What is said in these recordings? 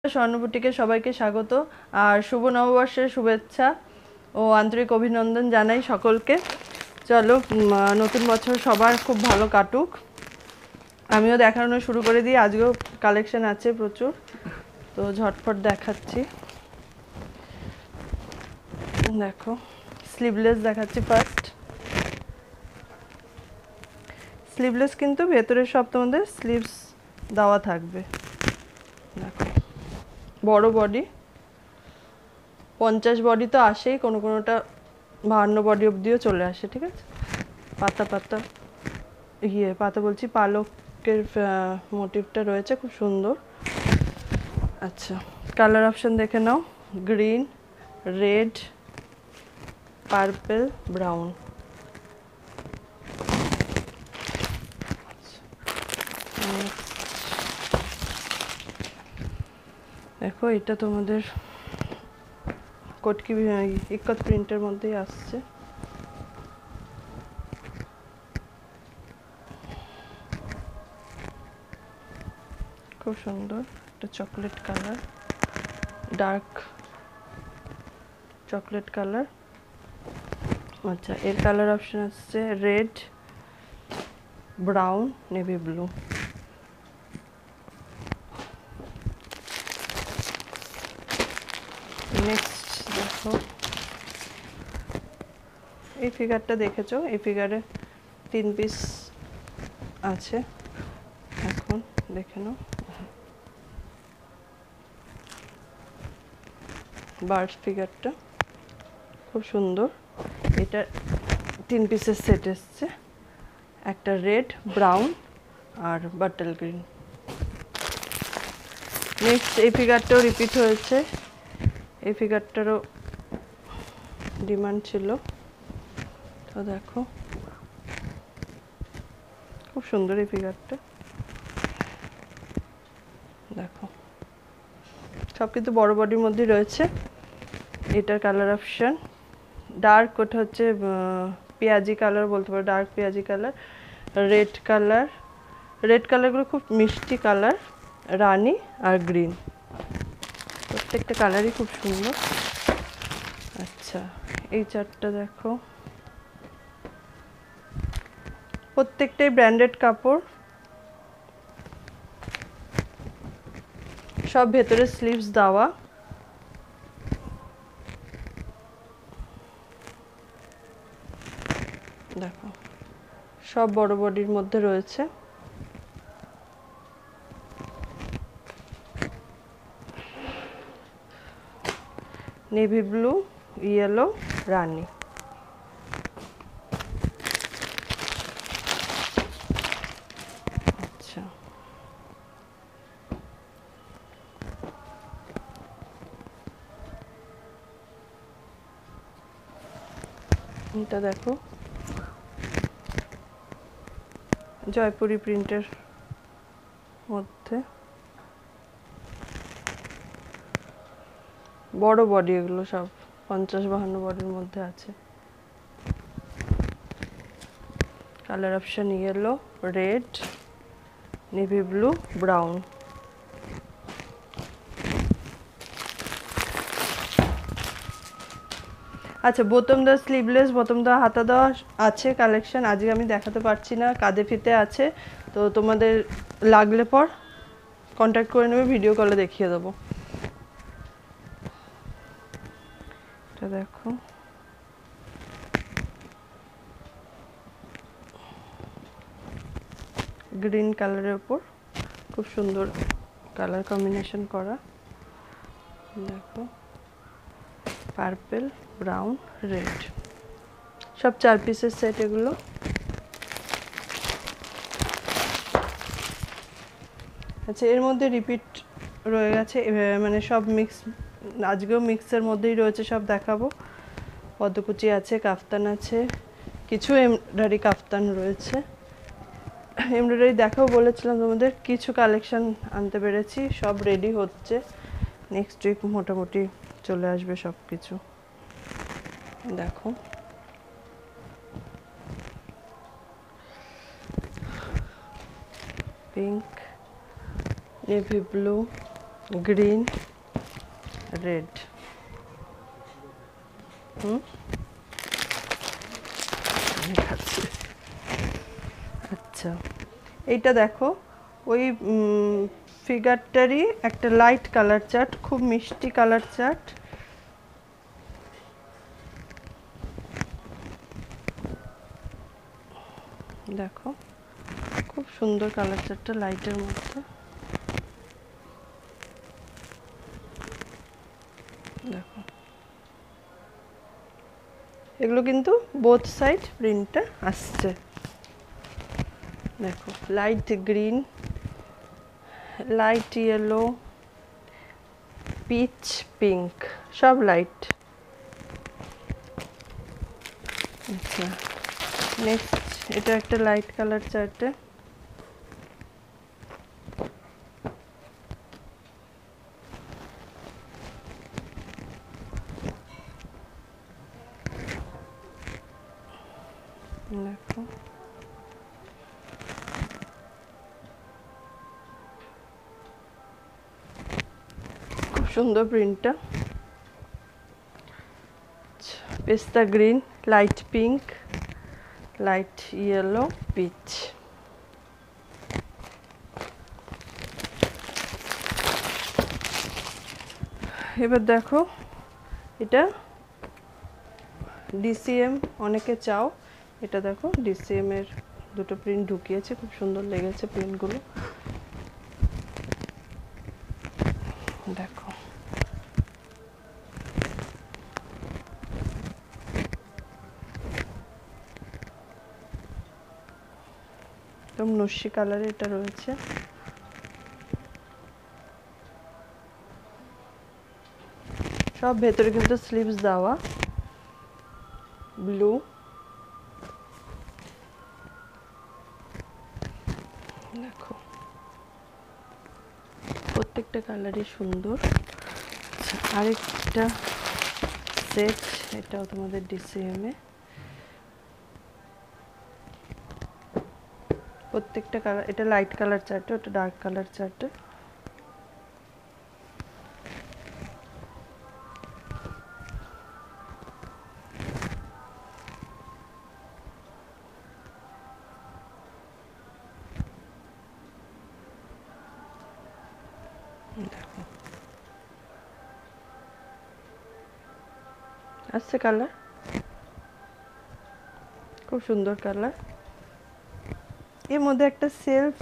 স্বর্ণবুটিকে সবাইকে স্বাগত আর শুভ নববর্ষের শুভেচ্ছা ও আন্তরিক অভিনন্দন জানাই সকলকে। চলো নতুন বছর সবার খুব ভালো কাটুক। আমিও দেখানো শুরু করে দিই, আজকেও কালেকশন আছে প্রচুর, তো ঝটফট দেখাচ্ছি। দেখো স্লিভলেস দেখাচ্ছি। ফার্স্ট স্লিভলেস, কিন্তু ভেতরে সব তোমাদের স্লিভস দেওয়া থাকবে। দেখো বড় বডি, 50 বডি তো আসেই, কোনোটা 52 বডি অবধিও চলে আসে। ঠিক আছে, পাতা পাতা পাতা বলছি, পালকের মোটিভটা রয়েছে, খুব সুন্দর। আচ্ছা, কালার অপশন দেখে নাও। Green, red, purple, brown. দেখো এটা তোমাদের কটকি ইক্কত প্রিন্টের মধ্যেই আসছে। খুব সুন্দর একটা chocolate colour, dark chocolate colour. আচ্ছা, এর কালার অপশন আসছে red, brown, navy blue. Next দেখো, এই ফিগারটা দেখেছো, এই ফিগারে 3 পিস আছে। এখন দেখে নাও বার্ড ফিগারটা, খুব সুন্দর। এটা 3 পিসের সেট এসছে, একটা রেড, ব্রাউন আর বাটল গ্রিন। নেক্সট এই ফিগারটাও রিপিট হয়েছে, এই ফিগারটারও ডিমান্ড ছিল, তো দেখো খুব সুন্দর এই ফিগারটা। দেখো সব কিন্তু বড় বডির মধ্যেই রয়েছে। এটার কালার অপশন ডার্ক, ওটা হচ্ছে পেঁয়াজি কালার বলতে পারো, ডার্ক পেঁয়াজি কালার। রেড কালার, রেড কালারগুলো খুব মিষ্টি কালার, রানি আর গ্রিন, প্রত্যেকটা কালারই খুব সুন্দর। আচ্ছা, এই চারটা দেখো, প্রত্যেকটাই ব্র্যান্ডেড কাপড়, সব ভেতরে স্লিভস দেওয়া। দেখো সব বড় বডির মধ্যে রয়েছে। নেভি ব্লু, ইয়েলো, রানি। আচ্ছা, এটা দেখো জয়পুরি প্রিন্টের মধ্যে, বড় বডি, এগুলো সব 50-52 বডির মধ্যে আছে। Colour option yellow, red, navy blue, brown. আচ্ছা, বোতাম দেওয়া স্লিভলেস, বোতাম দেওয়া হাতা দেওয়া আছে কালেকশন, আজকে আমি দেখাতে পারছি না, কাঁধে ফিতে আছে, তো তোমাদের লাগলে পর কন্ট্যাক্ট করে নেবে, ভিডিও কলে দেখিয়ে দেবো। এটা দেখো গ্রিন কালারের উপর খুব সুন্দর কালার কম্বিনেশন করা। দেখো পার্পল, ব্রাউন, রেড, সব 4 পিসের সেট এগুলো। আচ্ছা, এর মধ্যে রিপিট রয়ে গেছে, মানে সব মিক্স, আজকেও মিক্সের মধ্যেই রয়েছে, সব দেখাবো। পদ্মকুচি আছে, কাফতান আছে, কিছু এমব্রয়ডারি কাফতান রয়েছে। এমব্রয়ডারি দেখাও বলেছিলাম তোমাদের, কিছু কালেকশন আনতে পেরেছি, সব রেডি হচ্ছে, নেক্সট উইক মোটামুটি চলে আসবে সব কিছু। দেখো pink, navy blue, green, red. আচ্ছা, এইটা দেখো ওই ফিগারটারই একটা লাইট কালার চার্ট, খুব মিষ্টি কালার চার্ট। দেখো খুব সুন্দর কালার চার্টটা লাইটের মধ্যে। দেখো এগুলো কিন্তু বোথ সাইড প্রিন্টটা আসছে। দেখো light green, light yellow, peach, pink, সব লাইট। আচ্ছা, নেক্সট এটা একটা লাইট কালার চার্টে। দেখো খুব সুন্দর প্রিন্টটা। পেস্তা green, light pink, light yellow, peach. এবার দেখো এটা ডিসিএম, অনেকে চাও। এটা দেখো ডিসিএম এর দুটো প্রিন্ট ঢুকিয়েছে, খুব সুন্দর লেগেছে প্রিন্টগুলো। দেখো একদম নস্যি কালারে এটা রয়েছে। সব ভেতরে কিন্তু স্লিভস দেওয়া, ব্লু। দেখো প্রত্যেকটা কালারই সুন্দর। আচ্ছা, আরেকটা সেট, এটাও তোমাদের ডিসিএম এ। প্রত্যেকটা কালার, এটা লাইট কালার চার্টে, ওটা ডার্ক কালার চার্টে। আসছে কালার, খুব সুন্দর কালার। এর মধ্যে একটা সেলফ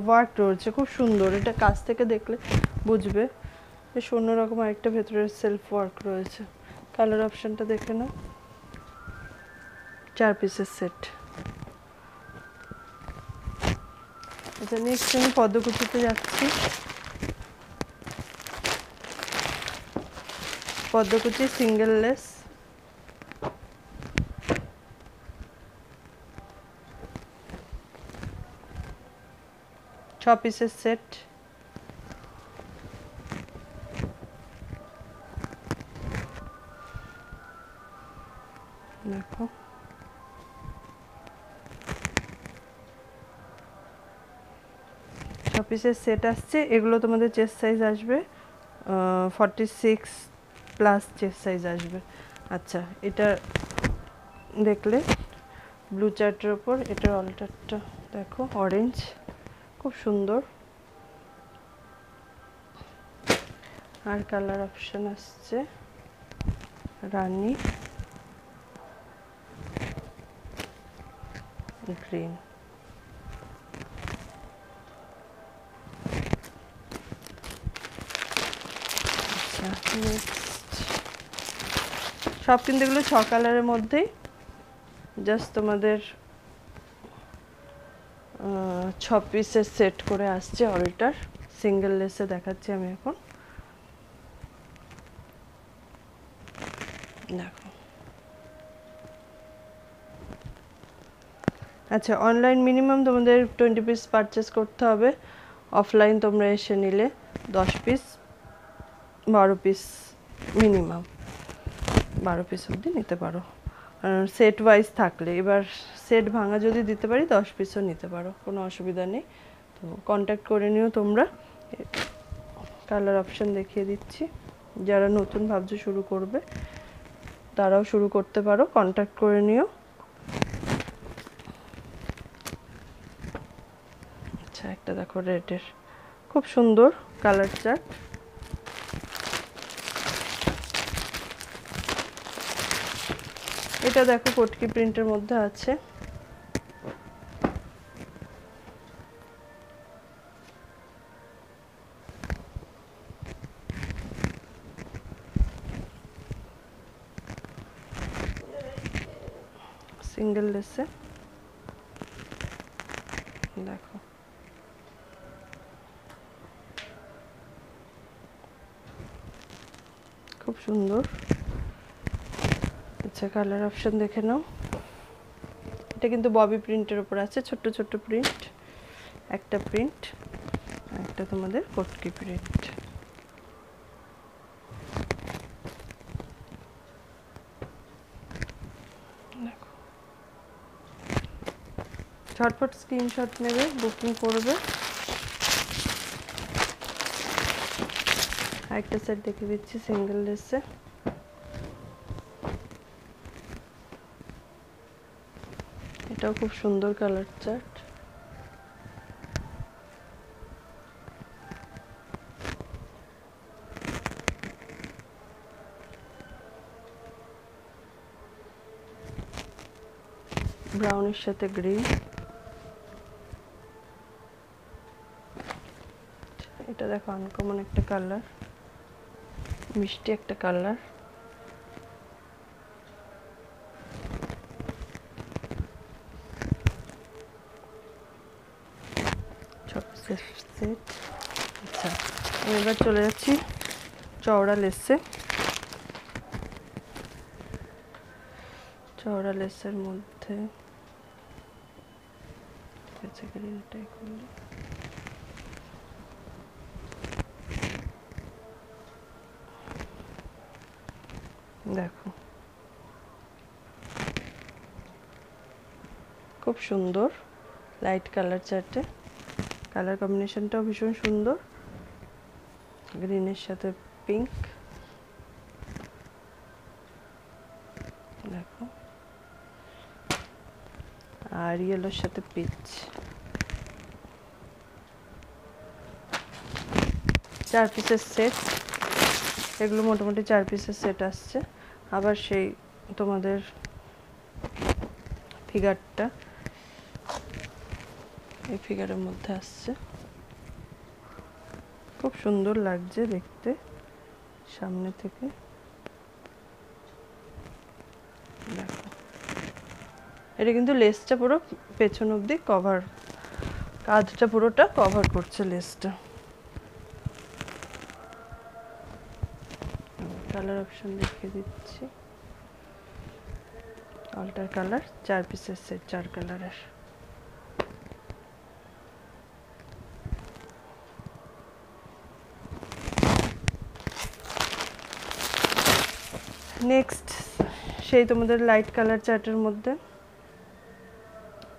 ওয়ার্ক রয়েছে, খুব সুন্দর। এটা কাছ থেকে দেখলে বুঝবে বেশ অন্যরকম আরেকটা ভেতরের সেলফ ওয়ার্ক রয়েছে। কালার অপশনটা দেখে নাও। 4 পিসের সেট। আচ্ছা, নেক্সট আমি পদ্মকুচিতে যাচ্ছি। পদ্মকুচি সিঙ্গেল লেস, ছ পিসের সেট। দেখো ছ পিসের সেট আসছে। এগুলো তোমাদের চেস্ট সাইজ আসবে 46 প্লাস চেস্ট সাইজ আসবে। আচ্ছা, এটা দেখলে ব্লু চার্টের ওপর এটার অল্টারটা দেখো অরেঞ্জ, খুব সুন্দর। আর কালার অপশন আসছে রানী, গ্রিন। আচ্ছা, নেক্সট সব কিন্তু এগুলো 6 কালারের মধ্যেই। জাস্ট তোমাদের 6 পিসের সেট করে আসছে অল্টার। সিঙ্গেল লেসে দেখাচ্ছি আমি এখন। দেখো আচ্ছা, অনলাইন মিনিমাম তোমাদের 20 পিস পারচেস করতে হবে। অফলাইন তোমরা এসে নিলে 10 পিস 12 পিস মিনিমাম 12 পিস অবধি নিতে পারো সেট ওয়াইজ থাকলে। এবার সেট ভাঙা যদি দিতে পারি 10 পিসও নিতে পারো, কোনো অসুবিধা নেই। তো কন্ট্যাক্ট করে নিও তোমরা। কালার অপশন দেখিয়ে দিচ্ছি, যারা নতুন ভাবছো শুরু করবে তারাও শুরু করতে পারো, কন্ট্যাক্ট করে নিও। আচ্ছা, একটা দেখো রেডের, খুব সুন্দর কালার চার্ট। এটা দেখো কটকি প্রিন্টের মধ্যে আছে, সিঙ্গেল লেসে। দেখো খুব সুন্দর। আচ্ছা, কালার অপশন দেখে নাও। এটা কিন্তু ববি প্রিন্টের উপর আছে, ছোট্ট ছোট্ট প্রিন্ট, একটা প্রিন্ট, একটা তোমাদের কটকি প্রিন্ট। দেখো, ঝটপট স্ক্রিনশট নেবে, বুকিং করবে। আরেকটা সেট দেখে দিচ্ছি সিঙ্গেল লেসে। এটাও খুব সুন্দর কালার চার্ট। ব্রাউনের সাথে গ্রিন। এটা দেখো আনকমন একটা কালার, মিষ্টি একটা কালার। সেট। আচ্ছা, আমি এবার চলে যাচ্ছি চওড়া লেসে। চওড়া লেসের মধ্যে গ্রিনটাই করলে, দেখো খুব সুন্দর লাইট কালার চার্টে। কালার কম্বিনেশনটাও ভীষণ সুন্দর, গ্রিনের সাথে পিঙ্ক। দেখো, আর ইয়েলোর সাথে পিচ। 4 পিসের সেট, এগুলো মোটামুটি 4 পিসের সেট আসছে। আবার সেই তোমাদের ফিগারটা এই ফিগারের মধ্যে আসছে, খুব সুন্দর লাগছে দেখতে সামনে থেকে। দেখো, এটা কিন্তু লেসটা পুরো পেছন অবধি কভার, কাঁধটা পুরোটা কভার করছে লেসটা। কালার অপশন দেখিয়ে দিচ্ছি, অল্টার কালার, 4 পিসের সেট, 4 কালারের। নেক্সট সেই তোমাদের লাইট কালার চার্টের মধ্যে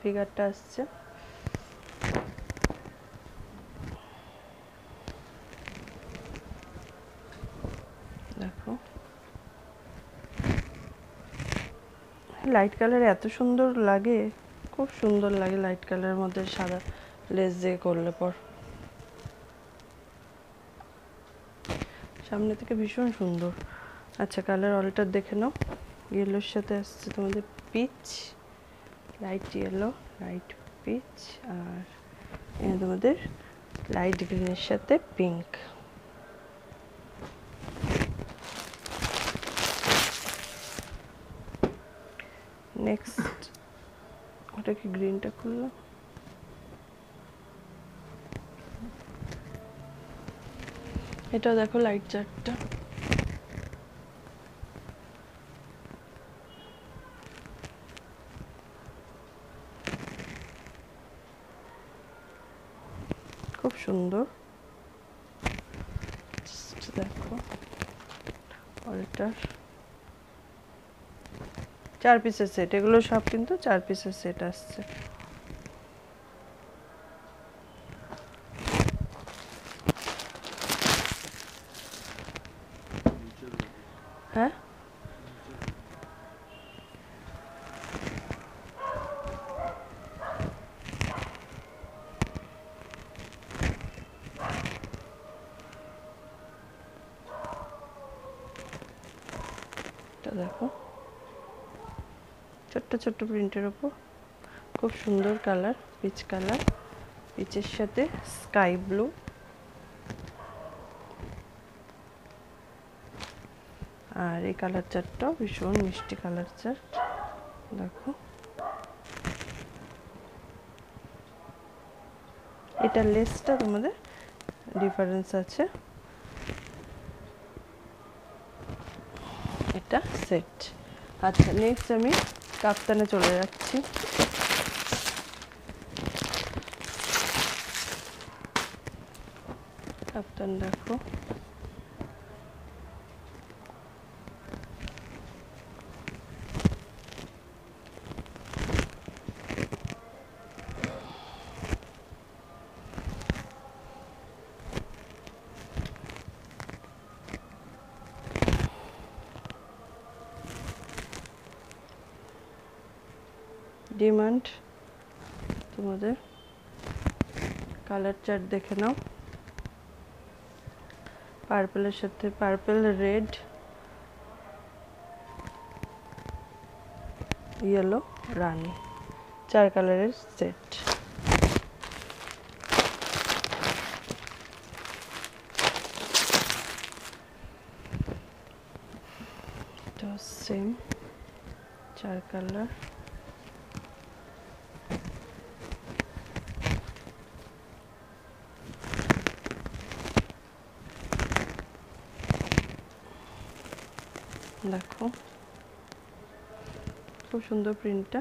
ফিগারটা আসছে। দেখো, লাইট কালার এত সুন্দর লাগে, খুব সুন্দর লাগে লাইট কালারের মধ্যে সাদা লেস দিয়ে করলে পর। সামনে থেকে ভীষণ সুন্দর। আচ্ছা, কালার অল্টার দেখে নাও। ইয়েলোর সাথে আসছে তোমাদের peach, light yellow, light peach, আর তোমাদের লাইট গ্রিনের সাথে পিঙ্ক। নেক্সট, ওটা কি গ্রিনটা খুললাম, এটা দেখো লাইট চার্টটা। খুব সুন্দর, দেখো অল্টার, 4 পিসের সেট, এগুলো সব কিন্তু 4 পিসের সেট আসছে। হ্যাঁ দেখো ছোট্ট ছোট্ট প্রিন্টের ওপর খুব সুন্দর কালার, পিচ কালার, পিচের সাথে স্কাই ব্লু। আর এই কালার চার্টটাও ভীষণ মিষ্টি কালার চার্ট। দেখো এটা লেসটা তোমাদের ডিফারেন্স আছে, এটা সেট। আচ্ছা নেক্সট আমি কাফতানে চলে যাচ্ছি। কাফতান দেখো ডিমান্ড, তোমাদের কালার চার্ট দেখে নাও। পার্পলের সাথে পার্পল, রেড, ইয়েলো, রানি, 4 কালারের সেট। তো সেম 4 কালার। দেখো খুব সুন্দর প্রিন্টটা।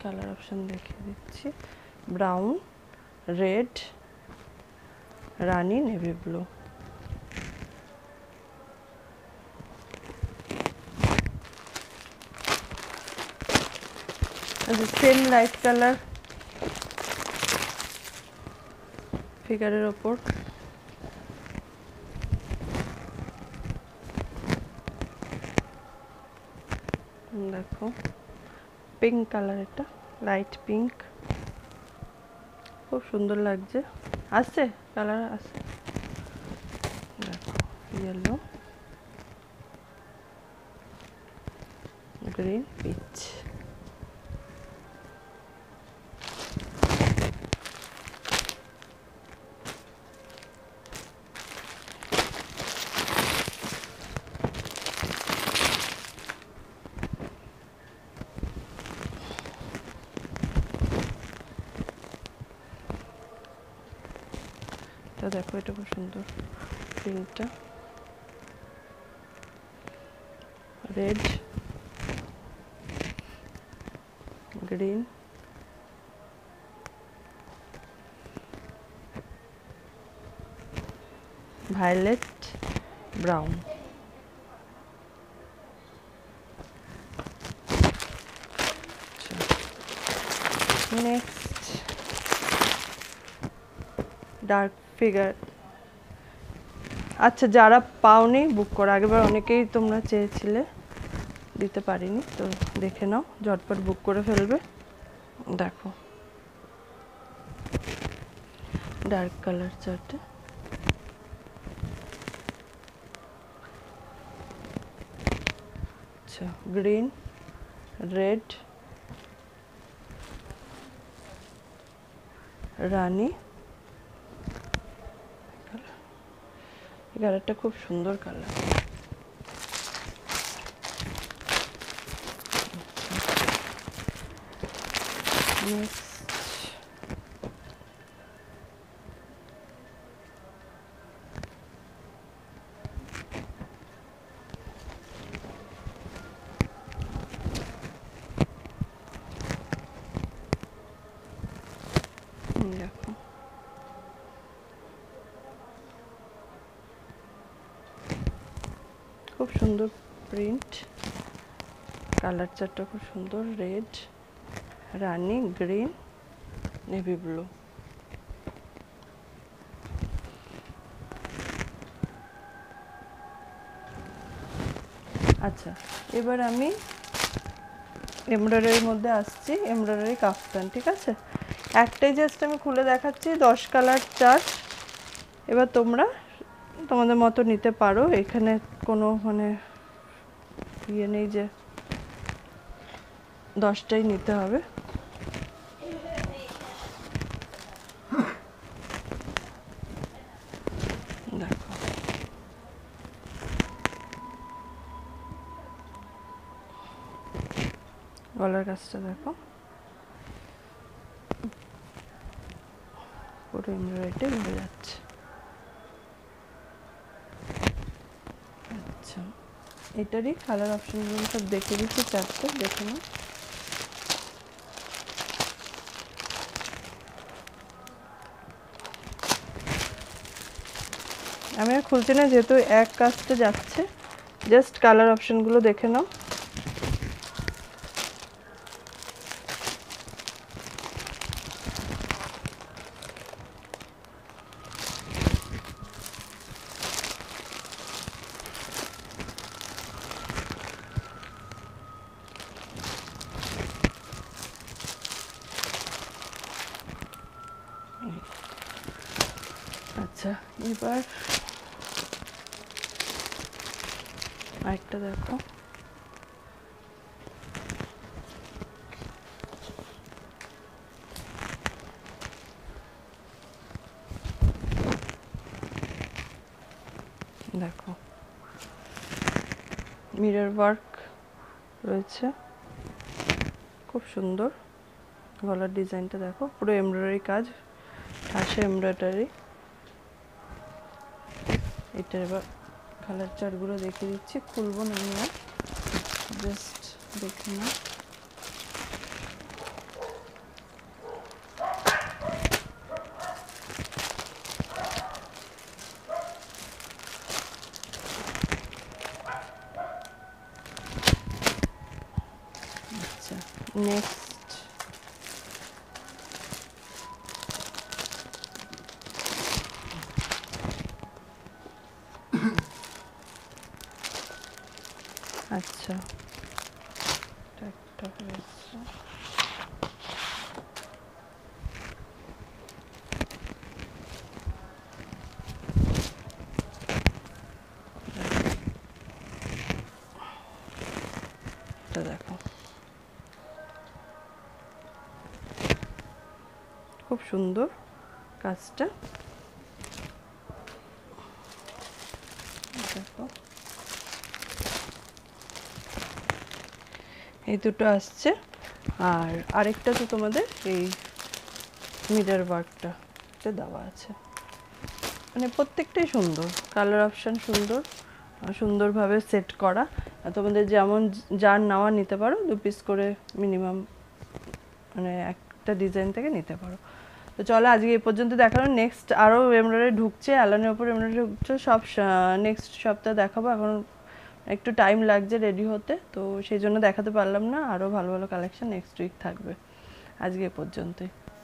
কালার অপশন দেখিয়ে দিচ্ছি, ব্রাউন, রেড, রানি, navy blue. Same light colour ফিগারের ওপর। দেখো পিঙ্ক কালার, এটা লাইট পিঙ্ক, খুব সুন্দর লাগছে। আছে কালার আছে, দেখো ইয়েলো, গ্রিন, পিচ। তো দেখো এটা খুব সুন্দর প্রিন্টটা, red, green, violet, brown. Next dark figure. আচ্ছা যারা পাওনি বুক করো, আগেবার অনেকেই তোমরা চেয়েছিলে, দিতে পারিনি, তো দেখে নাও, ঝটপট বুক করে ফেলবে। দেখো ডার্ক কালার চার্টে আচ্ছা গ্রিন, রেড, রানী। এই কালারটা খুব সুন্দর কালার। নেক্সট দেখো খুব সুন্দর প্রিন্ট, কালার চারটা খুব সুন্দর, রেড, রানী, গ্রিন, নেভি ব্লু। আচ্ছা, এবার আমি এমব্রয়ডারির মধ্যে আসছি, এমব্রয়ডারি কাফতান, ঠিক আছে? একটাই জাস্ট আমি খুলে দেখাচ্ছি, 10 কালার চার্ট। এবার তোমরা তোমাদের মতো নিতে পারো, এখানে কোনো মানে ইয়ে নেই যে 10টাই নিতে হবে। দেখো গলার কাজটা দেখো, পুরো এমব্রয়ডারিটা ভরে যাচ্ছে। আচ্ছা, এটারই কালার অপশনগুলো সব দেখে দিচ্ছি, চারটে দেখে নাও। আমি আর খুলছি না, যেহেতু এক কাজটা যাচ্ছে, জাস্ট কালার অপশনগুলো দেখে নাও। আচ্ছা, এবার আরেকটা দেখো, দেখো মিরর ওয়ার্ক রয়েছে, খুব সুন্দর। গলার ডিজাইনটা দেখো, পুরো এমব্রয়ডারি কাজ, ঠাসে এমব্রয়ডারি। এটা এবার কালার চার্টগুলো দেখিয়ে দিচ্ছি, খুলবো না আমি আর, জাস্ট দেখে নাও। আচ্ছা, নেক্সট আচ্ছা, একটা হয়েছে। এটা দেখো, খুব সুন্দর কাজটা, দেখো এই দুটো আসছে। আর আরেকটা তো তোমাদের এই মিরর ওয়ার্কটা দেওয়া আছে, মানে প্রত্যেকটাই সুন্দর, কালার অপশান সুন্দর, সুন্দরভাবে সেট করা। তোমাদের যেমন যার নেওয়া নিতে পারো, 2 পিস করে মিনিমাম, মানে একটা ডিজাইন থেকে নিতে পারো। তো চলো আজকে এই পর্যন্ত দেখানো, নেক্সট আরও এমব্রয়ডারি ঢুকছে, অ্যালানের ওপর এমব্রয়ডারি ঢুকছে, সব নেক্সট সপ্তাহে দেখাবো। এখন একটু টাইম লাগছে রেডি হতে, তো সেই জন্য দেখাতে পারলাম না। আরও ভালো ভালো কালেকশন নেক্সট উইক থাকবে। আজকে এ পর্যন্তই।